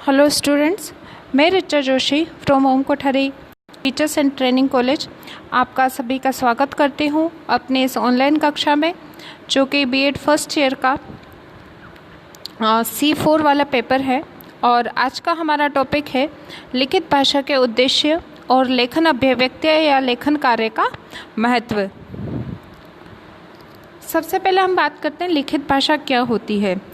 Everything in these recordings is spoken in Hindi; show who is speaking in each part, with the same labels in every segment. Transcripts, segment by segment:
Speaker 1: हेलो स्टूडेंट्स, मैं Richa Joshi from Om Kothari teachers and training college आपका सभी का स्वागत करती हूँ अपने इस ऑनलाइन कक्षा में, जो कि बीएड फर्स्ट ईयर का C4 वाला पेपर है। और आज का हमारा टॉपिक है लिखित भाषा के उद्देश्य और लेखन अभिव्यक्ति या लेखन कार्य का महत्व। सबसे पहले हम बात करते हैं लिखित भाषा क्या होती है।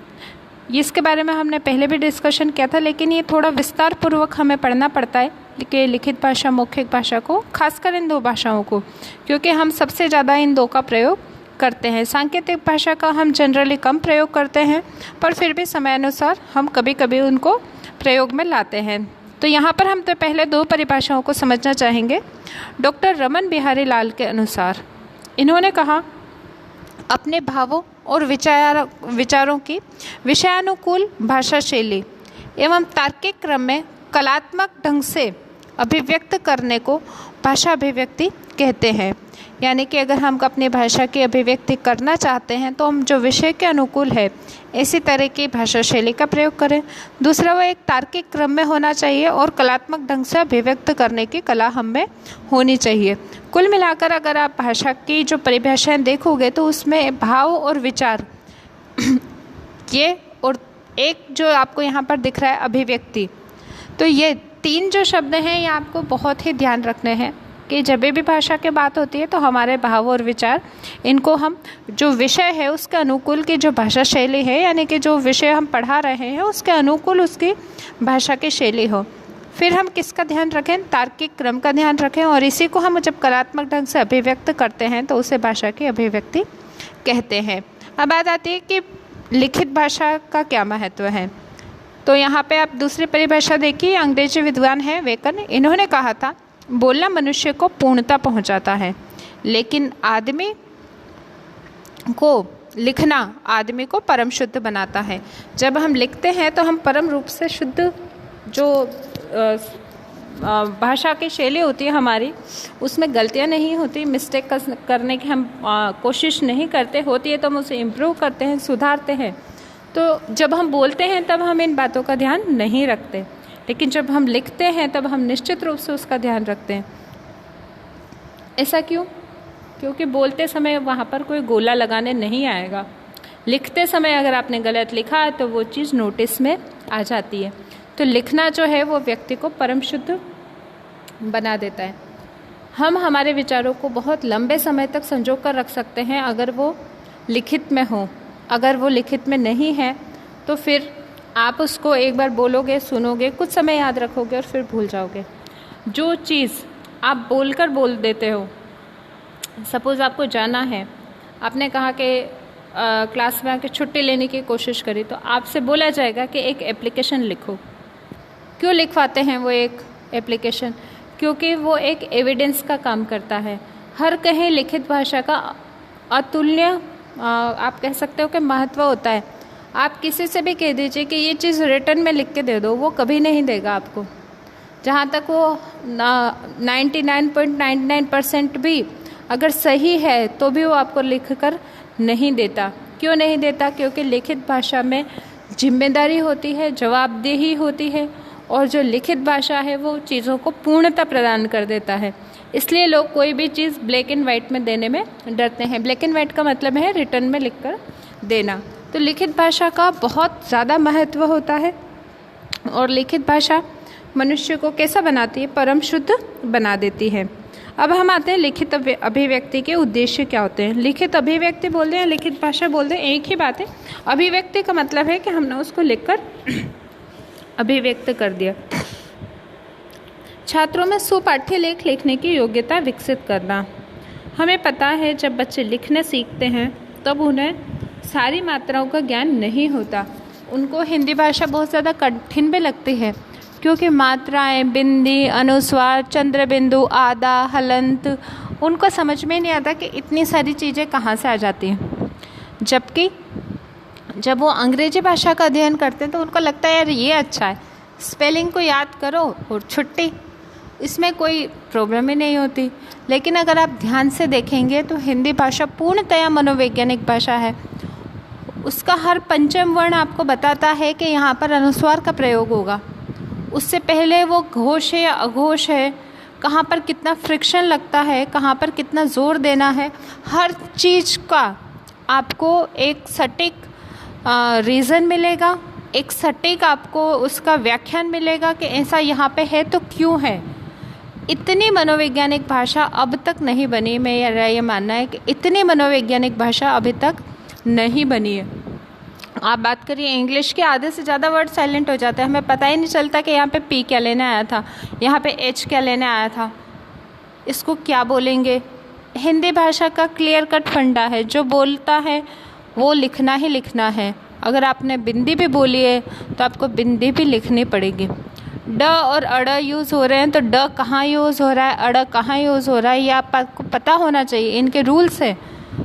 Speaker 1: इसके बारे में हमने पहले भी डिस्कशन किया था, लेकिन ये थोड़ा विस्तार पूर्वक हमें पढ़ना पड़ता है कि लिखित भाषा मौखिक भाषा को, खासकर इन दो भाषाओं को, क्योंकि हम सबसे ज़्यादा इन दो का प्रयोग करते हैं। सांकेतिक भाषा का हम जनरली कम प्रयोग करते हैं, पर फिर भी समयानुसार हम कभी कभी उनको प्रयोग में लाते हैं। तो यहाँ पर हम तो पहले दो परिभाषाओं को समझना चाहेंगे। डॉक्टर रमन बिहारी लाल के अनुसार इन्होंने कहा, अपने भावों और विचारों की विषयानुकूल भाषा शैली एवं तार्किक क्रम में कलात्मक ढंग से अभिव्यक्त करने को भाषा अभिव्यक्ति कहते हैं। यानी कि अगर हम अपनी भाषा की अभिव्यक्ति करना चाहते हैं तो हम जो विषय के अनुकूल है इसी तरह की भाषा शैली का प्रयोग करें। दूसरा, वो एक तार्किक क्रम में होना चाहिए और कलात्मक ढंग से अभिव्यक्त करने की कला हम में होनी चाहिए। कुल मिलाकर अगर आप भाषा की जो परिभाषाएं देखोगे तो उसमें भाव और विचार ये, और एक जो आपको यहाँ पर दिख रहा है अभिव्यक्ति, तो ये तीन जो शब्द हैं ये आपको बहुत ही ध्यान रखने हैं कि जब भी भाषा की बात होती है तो हमारे भाव और विचार, इनको हम जो विषय है उसके अनुकूल की जो भाषा शैली है, यानी कि जो विषय हम पढ़ा रहे हैं उसके अनुकूल उसकी भाषा की शैली हो। फिर हम किसका ध्यान रखें? तार्किक क्रम का ध्यान रखें, और इसी को हम जब कलात्मक ढंग से अभिव्यक्त करते हैं तो उसे भाषा की अभिव्यक्ति कहते हैं। अब बात आती है कि लिखित भाषा का क्या महत्व है। तो यहाँ पे आप दूसरी परिभाषा देखिए, अंग्रेजी विद्वान है वेकन, इन्होंने कहा था, बोलना मनुष्य को पूर्णता पहुँचाता है, लेकिन आदमी को लिखना आदमी को परम शुद्ध बनाता है। जब हम लिखते हैं तो हम परम रूप से शुद्ध, जो भाषा की शैली होती है हमारी, उसमें गलतियां नहीं होती, मिस्टेक करने की हम कोशिश नहीं करते, होती है तो हम उसे इम्प्रूव करते हैं, सुधारते हैं। तो जब हम बोलते हैं तब हम इन बातों का ध्यान नहीं रखते, लेकिन जब हम लिखते हैं तब हम निश्चित रूप से उसका ध्यान रखते हैं। ऐसा क्यों? क्योंकि बोलते समय वहाँ पर कोई गोला लगाने नहीं आएगा। लिखते समय अगर आपने गलत लिखा है तो वो चीज़ नोटिस में आ जाती है। तो लिखना जो है वो व्यक्ति को परम शुद्ध बना देता है। हम हमारे विचारों को बहुत लंबे समय तक संजो कर रख सकते हैं अगर वो लिखित में हो। अगर वो लिखित में नहीं है तो फिर आप उसको एक बार बोलोगे, सुनोगे, कुछ समय याद रखोगे और फिर भूल जाओगे। जो चीज़ आप बोलकर बोल देते हो, सपोज़ आपको जाना है, आपने कहा कि क्लास में आके छुट्टी लेने की कोशिश करी, तो आपसे बोला जाएगा कि एक एप्लीकेशन लिखो। क्यों लिखवाते हैं वो एक एप्लीकेशन? क्योंकि वो एक एविडेंस का काम करता है। हर कहीं लिखित भाषा का अतुल्य आप कह सकते हो कि महत्व होता है। आप किसी से भी कह दीजिए कि ये चीज़ रिटर्न में लिख के दे दो, वो कभी नहीं देगा आपको। जहाँ तक वो 99.99% भी अगर सही है तो भी वो आपको लिख कर नहीं देता। क्यों नहीं देता? क्योंकि लिखित भाषा में जिम्मेदारी होती है, जवाबदेही होती है, और जो लिखित भाषा है वो चीज़ों को पूर्णता प्रदान कर देता है। इसलिए लोग कोई भी चीज़ ब्लैक एंड वाइट में देने में डरते हैं। ब्लैक एंड वाइट का मतलब है रिटर्न में लिख कर देना। तो लिखित भाषा का बहुत ज़्यादा महत्व होता है, और लिखित भाषा मनुष्य को कैसा बनाती है? परम शुद्ध बना देती है। अब हम आते हैं लिखित अभिव्यक्ति के उद्देश्य क्या होते हैं। लिखित अभिव्यक्ति बोलते हैं, लिखित भाषा बोलते हैं, एक ही बात है। अभिव्यक्ति का मतलब है कि हमने उसको लिखकर अभिव्यक्त कर दिया। छात्रों में सुपाठ्य लेख लिखने की योग्यता विकसित करना। हमें पता है जब बच्चे लिखने सीखते हैं तब उन्हें सारी मात्राओं का ज्ञान नहीं होता। उनको हिंदी भाषा बहुत ज़्यादा कठिन भी लगती है, क्योंकि मात्राएं, बिंदी, अनुस्वार, चंद्र बिंदु, आदा, हलंत, उनको समझ में नहीं आता कि इतनी सारी चीज़ें कहाँ से आ जाती हैं। जबकि जब वो अंग्रेजी भाषा का अध्ययन करते हैं तो उनको लगता है यार ये अच्छा है, स्पेलिंग को याद करो और छुट्टी, इसमें कोई प्रॉब्लम ही नहीं होती। लेकिन अगर आप ध्यान से देखेंगे तो हिंदी भाषा पूर्णतया मनोवैज्ञानिक भाषा है। उसका हर पंचम वर्ण आपको बताता है कि यहाँ पर अनुस्वार का प्रयोग होगा। उससे पहले वो घोष है या अघोष है, कहाँ पर कितना फ्रिक्शन लगता है, कहाँ पर कितना ज़ोर देना है, हर चीज़ का आपको एक सटीक रीज़न मिलेगा, एक सटीक आपको उसका व्याख्यान मिलेगा कि ऐसा यहाँ पे है तो क्यों है। इतनी मनोवैज्ञानिक भाषा अब तक नहीं बनी, मेरा ये मानना है कि इतनी मनोवैज्ञानिक भाषा अभी तक नहीं बनी है। आप बात करिए इंग्लिश के, आधे से ज़्यादा वर्ड साइलेंट हो जाते हैं, हमें पता ही नहीं चलता कि यहाँ पे पी क्या लेने आया था, यहाँ पे एच क्या लेने आया था, इसको क्या बोलेंगे। हिंदी भाषा का क्लियर कट फंडा है, जो बोलता है वो लिखना ही लिखना है। अगर आपने बिंदी भी बोली है तो आपको बिंदी भी लिखनी पड़ेगी। ड और अड़ यूज़ हो रहे हैं तो ड कहाँ यूज़ हो रहा है, अड़ कहाँ यूज़ हो रहा है, ये आपको पता होना चाहिए। इनके रूल्स है,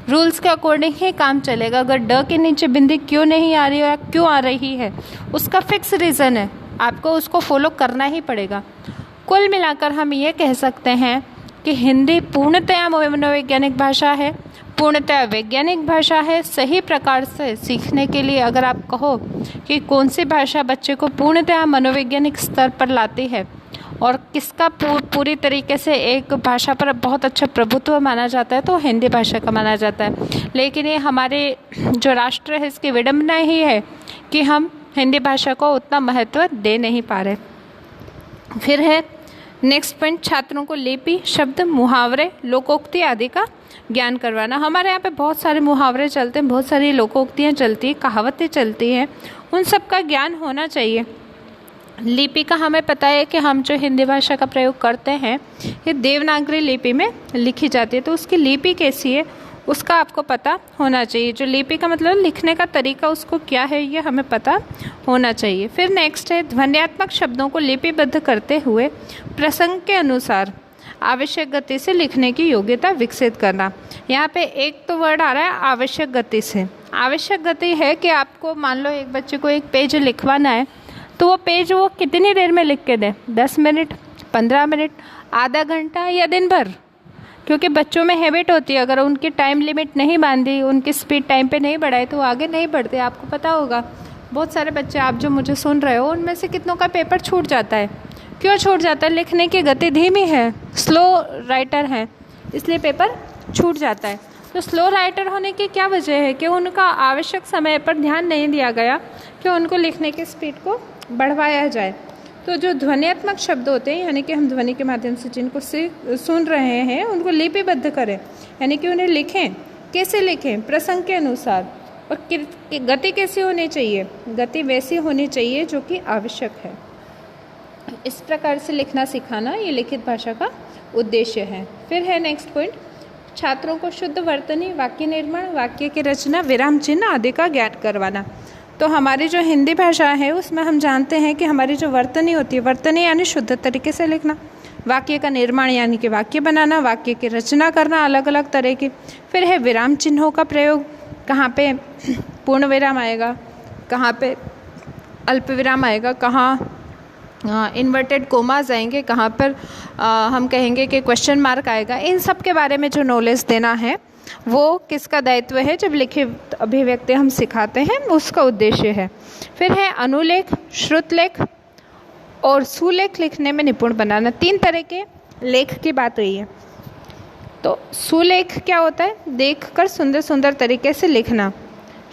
Speaker 1: रूल्स के अकॉर्डिंग ही काम चलेगा। अगर ड के नीचे बिंदी क्यों नहीं आ रही है या क्यों आ रही है, उसका फिक्स रीज़न है, आपको उसको फॉलो करना ही पड़ेगा। कुल मिलाकर हम ये कह सकते हैं कि हिंदी पूर्णतया मनोवैज्ञानिक भाषा है, पूर्णतः वैज्ञानिक भाषा है। सही प्रकार से सीखने के लिए अगर आप कहो कि कौन सी भाषा बच्चे को पूर्णतः मनोवैज्ञानिक स्तर पर लाती है और किसका पूरी तरीके से एक भाषा पर बहुत अच्छा प्रभुत्व माना जाता है, तो हिंदी भाषा का माना जाता है। लेकिन ये हमारे जो राष्ट्र है इसकी विडंबना ही है कि हम हिंदी भाषा को उतना महत्व दे नहीं पा रहे। फिर है नेक्स्ट पॉइंट, छात्रों को लिपि, शब्द, मुहावरे, लोकोक्ति आदि का ज्ञान करवाना। हमारे यहाँ पे बहुत सारे मुहावरे चलते हैं, बहुत सारी लोकोक्तियाँ चलती हैं, कहावतें चलती हैं, उन सब का ज्ञान होना चाहिए। लिपि का हमें पता है कि हम जो हिंदी भाषा का प्रयोग करते हैं ये देवनागरी लिपि में लिखी जाती है, तो उसकी लिपि कैसी है उसका आपको पता होना चाहिए। जो लिपि का मतलब लिखने का तरीका उसको क्या है ये हमें पता होना चाहिए। फिर नेक्स्ट है ध्वन्यात्मक शब्दों को लिपिबद्ध करते हुए प्रसंग के अनुसार आवश्यक गति से लिखने की योग्यता विकसित करना। यहाँ पे एक तो वर्ड आ रहा है आवश्यक गति से। आवश्यक गति है कि आपको मान लो एक बच्चे को एक पेज लिखवाना है तो वो पेज वो कितनी देर में लिख के दे, 10 मिनट, 15 मिनट, आधा घंटा या दिन भर, क्योंकि बच्चों में हैबिट होती है। अगर उनकी टाइम लिमिट नहीं बांधी, उनकी स्पीड टाइम पे नहीं बढ़ाई तो वो आगे नहीं बढ़ते। आपको पता होगा बहुत सारे बच्चे आप जो मुझे सुन रहे हो उनमें से कितनों का पेपर छूट जाता है। क्यों छूट जाता है? लिखने की गति धीमी है, स्लो राइटर है, इसलिए पेपर छूट जाता है। तो स्लो राइटर होने की क्या वजह है कि उनका आवश्यक समय पर ध्यान नहीं दिया गया कि उनको लिखने की स्पीड को बढ़वाया जाए। तो जो ध्वन्यात्मक शब्द होते हैं यानी कि हम ध्वनि के माध्यम से जिनको सुन रहे हैं उनको लिपिबद्ध करें, यानी कि उन्हें लिखें। कैसे लिखें? प्रसंग के अनुसार। और गति कैसी होनी चाहिए? गति वैसी होनी चाहिए जो कि आवश्यक है। इस प्रकार से लिखना सिखाना ये लिखित भाषा का उद्देश्य है। फिर है नेक्स्ट पॉइंट, छात्रों को शुद्ध वर्तनी, वाक्य निर्माण, वाक्य की रचना, विराम चिन्ह आदि का ज्ञान करवाना। तो हमारी जो हिंदी भाषा है उसमें हम जानते हैं कि हमारी जो वर्तनी होती है, वर्तनी यानी शुद्ध तरीके से लिखना, वाक्य का निर्माण यानी कि वाक्य बनाना, वाक्य की रचना करना अलग अलग तरह की। फिर है विराम चिन्हों का प्रयोग, कहाँ पे पूर्ण विराम आएगा, कहाँ पे अल्प विराम आएगा, कहाँ इन्वर्टेड कोमाज आएंगे, कहाँ पर हम कहेंगे कि क्वेश्चन मार्क आएगा। इन सब के बारे में जो नॉलेज देना है वो किसका दायित्व है? जब लिखित अभिव्यक्ति हम सिखाते हैं उसका उद्देश्य है। फिर है अनुलेख, श्रुतलेख और सुलेख लिखने में निपुण बनाना। 3 तरह के लेख की बात हुई है। तो सुलेख क्या होता है? देखकर सुंदर सुंदर तरीके से लिखना।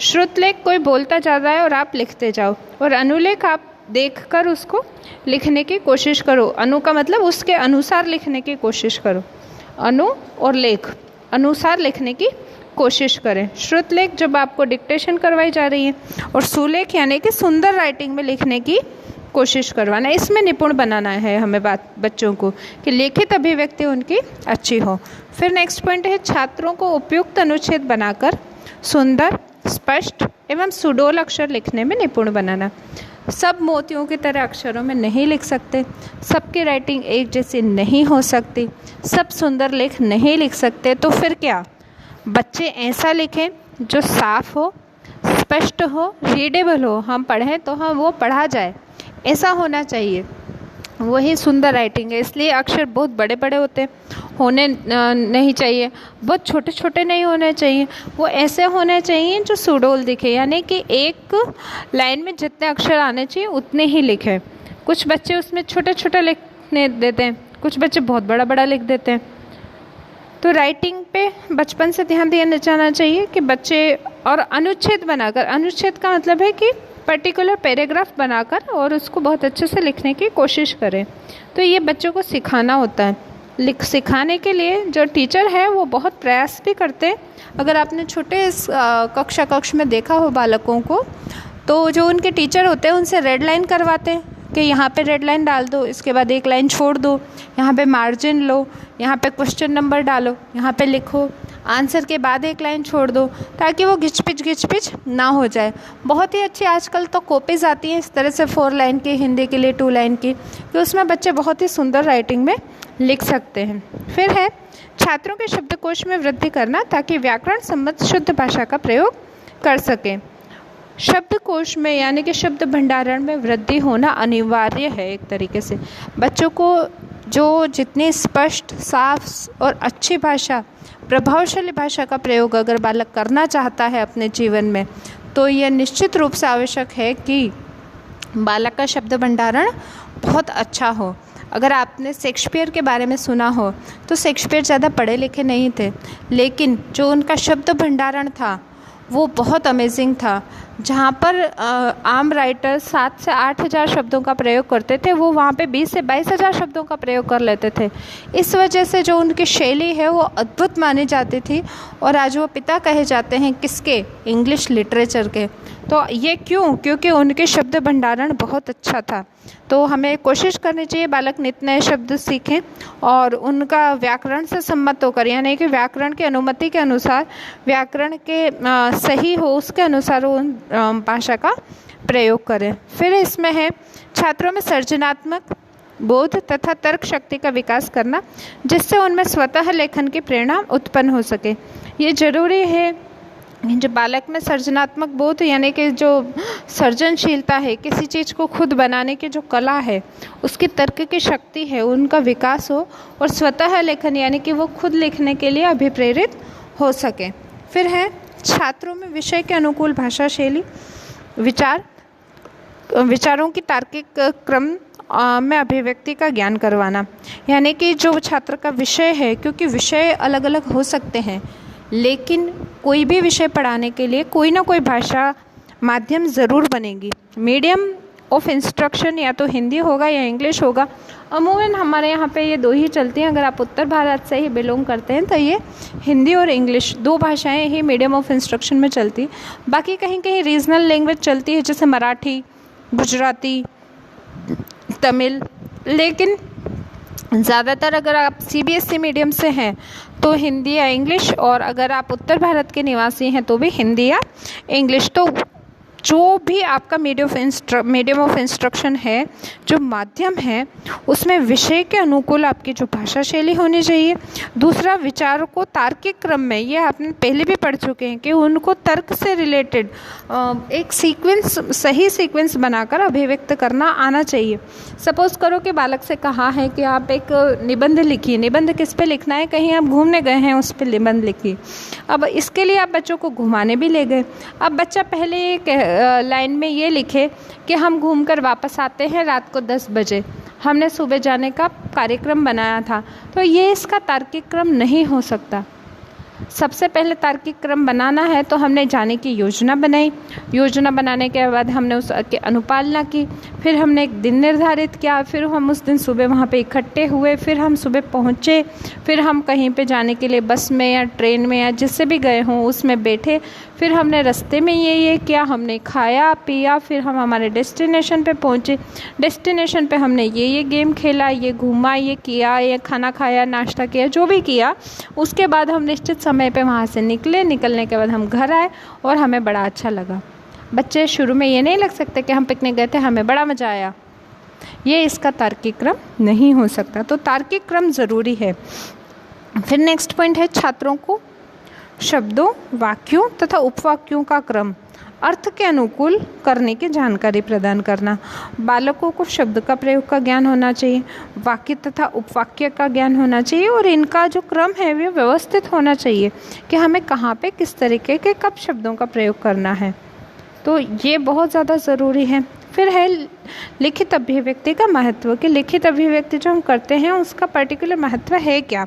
Speaker 1: श्रुतलेख कोई बोलता जा रहा है और आप लिखते जाओ, और अनुलेख आप देखकर उसको लिखने की कोशिश करो। अनु का मतलब उसके अनुसार लिखने की कोशिश करो। अनु और लेख अनुसार लिखने की कोशिश करें। श्रुतलेख जब आपको डिक्टेशन करवाई जा रही है, और सुलेख यानी कि सुंदर राइटिंग में लिखने की कोशिश करवाना। इसमें निपुण बनाना है हमें बच्चों को कि लिखित अभिव्यक्ति उनकी अच्छी हो। फिर नेक्स्ट पॉइंट है छात्रों को उपयुक्त अनुच्छेद बनाकर सुंदर, स्पष्ट एवं सुडोल अक्षर लिखने में निपुण बनाना। सब मोतियों की तरह अक्षरों में नहीं लिख सकते, सबकी राइटिंग एक जैसी नहीं हो सकती, सब सुंदर लेख नहीं लिख सकते। तो फिर क्या? बच्चे ऐसा लिखें जो साफ हो, स्पष्ट हो, रीडेबल हो, हम पढ़ें तो हम वो पढ़ा जाए, ऐसा होना चाहिए, वही सुंदर राइटिंग है। इसलिए अक्षर बहुत बड़े बड़े होने नहीं चाहिए, बहुत छोटे छोटे नहीं होने चाहिए, वो ऐसे होने चाहिए जो सुडोल दिखे, यानी कि एक लाइन में जितने अक्षर आने चाहिए उतने ही लिखे। कुछ बच्चे उसमें छोटे छोटे लिखने देते हैं, कुछ बच्चे बहुत बड़ा बड़ा लिख देते हैं। तो राइटिंग पे बचपन से ध्यान दिया जाना चाहिए कि बच्चे, और अनुच्छेद बनाकर, अनुच्छेद का मतलब है कि पर्टिकुलर पैराग्राफ बनाकर और उसको बहुत अच्छे से लिखने की कोशिश करें। तो ये बच्चों को सिखाना होता है। सिखाने के लिए जो टीचर है वो बहुत प्रयास भी करते हैं। अगर आपने छोटे कक्ष में देखा हो बालकों को, तो जो उनके टीचर होते हैं उनसे रेड लाइन करवाते हैं कि यहाँ पे रेड लाइन डाल दो, इसके बाद एक लाइन छोड़ दो, यहाँ पे मार्जिन लो, यहाँ पे क्वेश्चन नंबर डालो, यहाँ पे लिखो, आंसर के बाद एक लाइन छोड़ दो, ताकि वो घिच-पिच ना हो जाए। बहुत ही अच्छी आजकल तो कॉपीज़ आती हैं इस तरह से 4 लाइन की, हिंदी के लिए 2 लाइन की, तो उसमें बच्चे बहुत ही सुंदर राइटिंग में लिख सकते हैं। फिर है छात्रों के शब्दकोश में वृद्धि करना, ताकि व्याकरण सम्मत शुद्ध भाषा का प्रयोग कर सकें। शब्दकोश में यानी कि शब्द भंडारण में वृद्धि होना अनिवार्य है। एक तरीके से बच्चों को जो जितनी स्पष्ट, साफ और अच्छी भाषा, प्रभावशाली भाषा का प्रयोग अगर बालक करना चाहता है अपने जीवन में, तो यह निश्चित रूप से आवश्यक है कि बालक का शब्द भंडारण बहुत अच्छा हो। अगर आपने शेक्सपियर के बारे में सुना हो, तो शेक्सपियर ज़्यादा पढ़े लिखे नहीं थे, लेकिन जो उनका शब्द भंडारण था वो बहुत अमेजिंग था। जहाँ पर आम राइटर 7 से 8 हज़ार शब्दों का प्रयोग करते थे, वो वहाँ पे 20 से 22 हज़ार शब्दों का प्रयोग कर लेते थे। इस वजह से जो उनकी शैली है वो अद्भुत मानी जाती थी, और आज वो पिता कहे जाते हैं किसके? इंग्लिश लिटरेचर के। तो ये क्यों? क्योंकि उनके शब्द भंडारण बहुत अच्छा था। तो हमें कोशिश करनी चाहिए बालक नित्य नए शब्द सीखें और उनका व्याकरण से सम्मत होकर, यानी कि व्याकरण की अनुमति के अनुसार, व्याकरण के सही हो उसके अनुसार उन भाषा का प्रयोग करें। फिर इसमें है छात्रों में सृजनात्मक बोध तथा तर्क शक्ति का विकास करना, जिससे उनमें स्वतः लेखन की प्रेरणा उत्पन्न हो सके। ये जरूरी है जो बालक में सृजनात्मक बोध यानी कि जो सृजनशीलता है, किसी चीज़ को खुद बनाने की जो कला है, उसकी तर्क की शक्ति है, उनका विकास हो, और स्वतः लेखन यानी कि वो खुद लिखने के लिए अभिप्रेरित हो सके। फिर है छात्रों में विषय के अनुकूल भाषा शैली, विचारों की तार्किक क्रम में अभिव्यक्ति का ज्ञान करवाना, यानी कि जो छात्र का विषय है, क्योंकि विषय अलग अलग हो सकते हैं, लेकिन कोई भी विषय पढ़ाने के लिए कोई ना कोई भाषा माध्यम ज़रूर बनेगी। मीडियम ऑफ इंस्ट्रक्शन या तो हिंदी होगा या इंग्लिश होगा। अमूमन हमारे यहाँ पे ये 2 ही चलती हैं। अगर आप उत्तर भारत से ही बिलोंग करते हैं तो ये हिंदी और इंग्लिश 2 भाषाएं ही मीडियम ऑफ इंस्ट्रक्शन में चलती। बाकी कहीं कहीं रीजनल लैंग्वेज चलती है, जैसे मराठी, गुजराती, तमिल, लेकिन ज़्यादातर अगर आप CBSE मीडियम से हैं तो हिंदी या इंग्लिश, और अगर आप उत्तर भारत के निवासी हैं तो भी हिंदी या इंग्लिश। तो जो भी आपका मीडियम ऑफ इंस्ट्रक्शन है, जो माध्यम है, उसमें विषय के अनुकूल आपकी जो भाषा शैली होनी चाहिए। दूसरा, विचार को तार्किक क्रम में, ये आपने पहले भी पढ़ चुके हैं कि उनको तर्क से रिलेटेड एक सीक्वेंस, सही सीक्वेंस बनाकर अभिव्यक्त करना आना चाहिए। सपोज करो कि बालक से कहा है कि आप एक निबंध लिखिए। निबंध किस पे लिखना है? कहीं आप घूमने गए हैं, उस पर निबंध लिखिए। अब इसके लिए आप बच्चों को घुमाने भी ले गए। अब बच्चा पहले एक लाइन में ये लिखे कि हम घूमकर वापस आते हैं रात को 10 बजे, हमने सुबह जाने का कार्यक्रम बनाया था। तो ये इसका तार्किक क्रम नहीं हो सकता। सबसे पहले तार्किक क्रम बनाना है तो हमने जाने की योजना बनाई। योजना बनाने के बाद हमने उसकी अनुपालना की, फिर हमने एक दिन निर्धारित किया, फिर हम उस दिन सुबह वहाँ पे इकट्ठे हुए, फिर हम सुबह पहुँचे, फिर हम कहीं पे जाने के लिए बस में या ट्रेन में या जिससे भी गए हों उसमें बैठे, फिर हमने रास्ते में ये किया, हमने खाया पिया, फिर हम हमारे डेस्टिनेशन पे पहुँचे। डेस्टिनेशन पे हमने ये गेम खेला, ये घूमा, ये किया, ये खाना खाया, नाश्ता किया, जो भी किया। उसके बाद हम निश्चित समय पे वहाँ से निकले। निकलने के बाद हम घर आए और हमें बड़ा अच्छा लगा। बच्चे शुरू में ये नहीं लग सकते कि हम पिकनिक गए थे, हमें बड़ा मज़ा आया। ये इसका तार्किक क्रम नहीं हो सकता। तो तार्किक क्रम ज़रूरी है। फिर नेक्स्ट पॉइंट है छात्रों को शब्दों, वाक्यों तथा उपवाक्यों का क्रम अर्थ के अनुकूल करने की जानकारी प्रदान करना। बालकों को शब्द का प्रयोग का ज्ञान होना चाहिए, वाक्य तथा उपवाक्य का ज्ञान होना चाहिए, और इनका जो क्रम है वो व्यवस्थित होना चाहिए कि हमें कहाँ पे किस तरीके के कब शब्दों का प्रयोग करना है। तो ये बहुत ज़्यादा ज़रूरी है। फिर है लिखित अभिव्यक्ति का महत्व, कि लिखित अभिव्यक्ति जो हम करते हैं उसका पर्टिकुलर महत्व है क्या,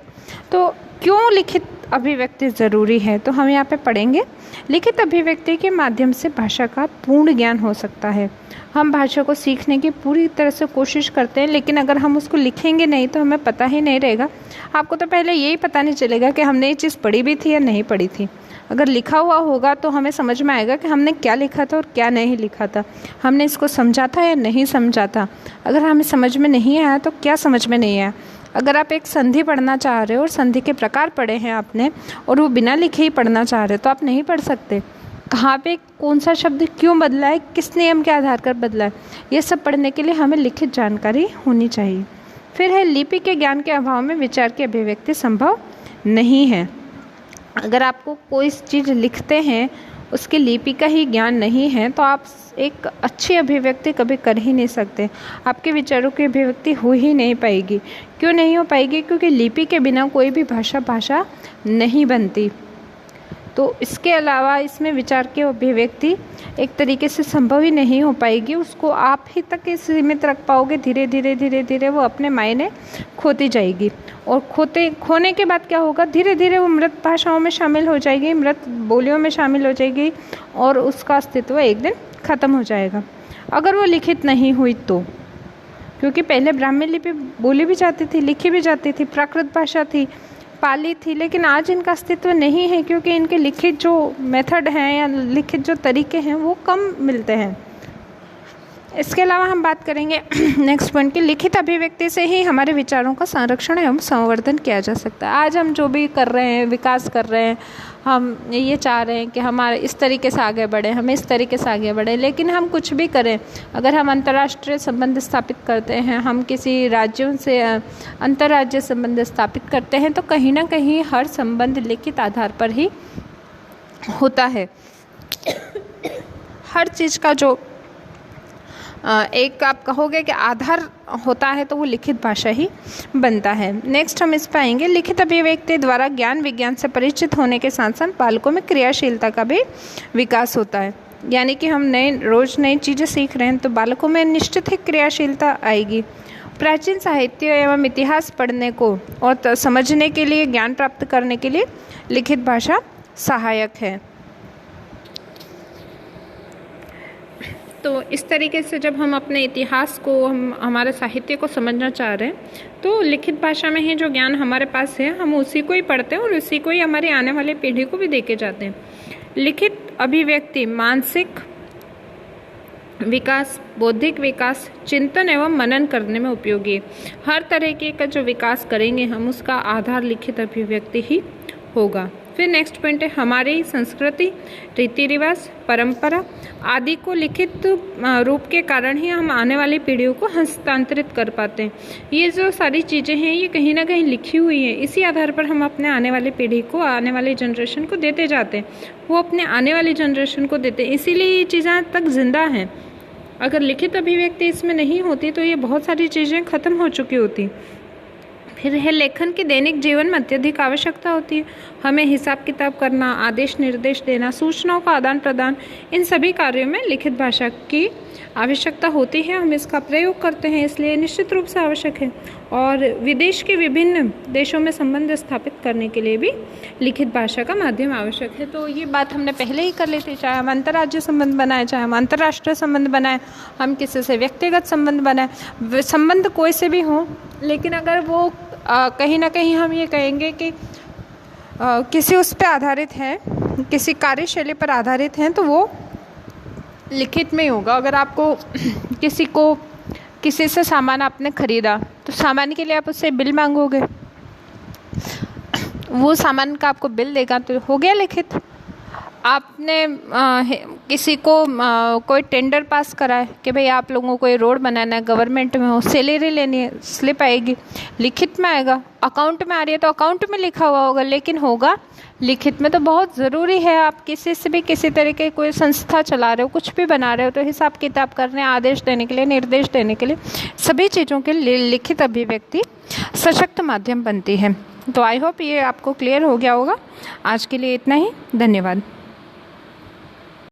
Speaker 1: तो क्यों लिखित अभिव्यक्ति ज़रूरी है, तो हम यहाँ पे पढ़ेंगे। लिखित अभिव्यक्ति के माध्यम से भाषा का पूर्ण ज्ञान हो सकता है। हम भाषा को सीखने की पूरी तरह से कोशिश करते हैं, लेकिन अगर हम उसको लिखेंगे नहीं तो हमें पता ही नहीं रहेगा। आपको तो पहले यही पता नहीं चलेगा कि हमने ये चीज़ पढ़ी भी थी या नहीं पढ़ी थी। अगर लिखा हुआ होगा तो हमें समझ में आएगा कि हमने क्या लिखा था और क्या नहीं लिखा था, हमने इसको समझा था या नहीं समझा था। अगर हमें समझ में नहीं आया तो क्या समझ में नहीं आया। अगर आप एक संधि पढ़ना चाह रहे हो और संधि के प्रकार पढ़े हैं आपने और वो बिना लिखे ही पढ़ना चाह रहे हो तो आप नहीं पढ़ सकते। कहाँ पे कौन सा शब्द क्यों बदला है, किस नियम के आधार पर बदला है, ये सब पढ़ने के लिए हमें लिखित जानकारी होनी चाहिए। फिर है लिपि के ज्ञान के अभाव में विचार की अभिव्यक्ति संभव नहीं है। अगर आपको कोई चीज़ लिखते हैं उसकी लिपि का ही ज्ञान नहीं है तो आप एक अच्छी अभिव्यक्ति कभी कर ही नहीं सकते। आपके विचारों की अभिव्यक्ति हो ही नहीं पाएगी। क्यों नहीं हो पाएगी? क्योंकि लिपि के बिना कोई भी भाषा नहीं बनती। तो इसके अलावा इसमें विचार की अभिव्यक्ति एक तरीके से संभव ही नहीं हो पाएगी। उसको आप ही तक सीमित रख पाओगे, धीरे धीरे वो अपने मायने खोती जाएगी। और खोने के बाद क्या होगा, धीरे धीरे वो मृत भाषाओं में शामिल हो जाएगी, मृत बोलियों में शामिल हो जाएगी और उसका अस्तित्व एक दिन ख़त्म हो जाएगा अगर वो लिखित नहीं हुई तो। क्योंकि पहले ब्राह्मी लिपि बोली भी जाती थी, लिखी भी जाती थी, प्राकृत भाषा थी, पाली थी, लेकिन आज इनका अस्तित्व नहीं है क्योंकि इनके लिखित जो मेथड हैं या लिखित जो तरीके हैं वो कम मिलते हैं। इसके अलावा हम बात करेंगे नेक्स्ट पॉइंट की लिखित अभिव्यक्ति से ही हमारे विचारों का संरक्षण एवं संवर्धन किया जा सकता है। आज हम जो भी कर रहे हैं, विकास कर रहे हैं, हम ये चाह रहे हैं कि हमारे इस तरीके से आगे बढ़े, हमें इस तरीके से आगे बढ़े, लेकिन हम कुछ भी करें, अगर हम अंतर्राष्ट्रीय संबंध स्थापित करते हैं, हम किसी राज्यों से अंतर्राज्यीय संबंध स्थापित करते हैं तो कहीं ना कहीं हर संबंध लिखित आधार पर ही होता है। हर चीज़ का जो एक आप कहोगे कि आधार होता है तो वो लिखित भाषा ही बनता है। नेक्स्ट हम इस पर आएंगे। लिखित अभिव्यक्ति द्वारा ज्ञान विज्ञान से परिचित होने के साथ साथ बालकों में क्रियाशीलता का भी विकास होता है। यानी कि हम रोज़ नई चीज़ें सीख रहे हैं तो बालकों में निश्चित ही क्रियाशीलता आएगी। प्राचीन साहित्य एवं इतिहास पढ़ने को और समझने के लिए, ज्ञान प्राप्त करने के लिए लिखित भाषा सहायक है। तो इस तरीके से जब हम अपने इतिहास को, हम हमारे साहित्य को समझना चाह रहे हैं तो लिखित भाषा में ही जो ज्ञान हमारे पास है हम उसी को ही पढ़ते हैं और उसी को ही हमारी आने वाली पीढ़ी को भी देके जाते हैं। लिखित अभिव्यक्ति मानसिक विकास, बौद्धिक विकास, चिंतन एवं मनन करने में उपयोगी है। हर तरह के का जो विकास करेंगे हम उसका आधार लिखित अभिव्यक्ति ही होगा। फिर नेक्स्ट पॉइंट है हमारी संस्कृति, रीति रिवाज, परंपरा आदि को लिखित रूप के कारण ही हम आने वाली पीढ़ियों को हस्तांतरित कर पाते हैं। ये जो सारी चीज़ें हैं ये कहीं ना कहीं लिखी हुई हैं, इसी आधार पर हम अपने आने वाली पीढ़ी को, आने वाली जनरेशन को देते जाते हैं, वो अपने आने वाली जनरेशन को देते हैं, इसीलिए ये चीज़ें आज तक जिंदा हैं। अगर लिखित अभिव्यक्ति इसमें नहीं होती तो ये बहुत सारी चीज़ें ख़त्म हो चुकी होती। फिर है लेखन की दैनिक जीवन में अत्यधिक आवश्यकता होती है। हमें हिसाब किताब करना, आदेश निर्देश देना, सूचनाओं का आदान प्रदान, इन सभी कार्यों में लिखित भाषा की आवश्यकता होती है। हम इसका प्रयोग करते हैं इसलिए निश्चित रूप से आवश्यक है। और विदेश के विभिन्न देशों में संबंध स्थापित करने के लिए भी लिखित भाषा का माध्यम आवश्यक है। तो ये बात हमने पहले ही कर ली थी, चाहे हम अंतर्राज्यीय संबंध बनाए, चाहे हम अंतर्राष्ट्रीय संबंध बनाए, हम किसी से व्यक्तिगत संबंध बनाए, संबंध कोई से भी हो, लेकिन अगर वो कहीं ना कहीं हम ये कहेंगे कि किसी उस पर आधारित है, किसी कार्यशैली पर आधारित हैं तो वो लिखित में ही होगा। अगर आपको किसी से सामान आपने खरीदा तो सामान के लिए आप उससे बिल मांगोगे, वो सामान का आपको बिल देगा तो हो गया लिखित। आपने किसी को कोई टेंडर पास करा है कि भाई आप लोगों को ये रोड बनाना है, गवर्नमेंट में हो, सैलरी लेनी है, स्लिप आएगी, लिखित में आएगा। अकाउंट में आ रही है तो अकाउंट में लिखा हुआ होगा, लेकिन होगा लिखित में। तो बहुत ज़रूरी है, आप किसी से भी किसी तरह के कोई संस्था चला रहे हो, कुछ भी बना रहे हो तो हिसाब किताब करने, आदेश देने के लिए, निर्देश देने के लिए, सभी चीज़ों के लिए लिखित अभिव्यक्ति सशक्त माध्यम बनती है। तो आई होप ये आपको क्लियर हो गया होगा। आज के लिए इतना ही, धन्यवाद।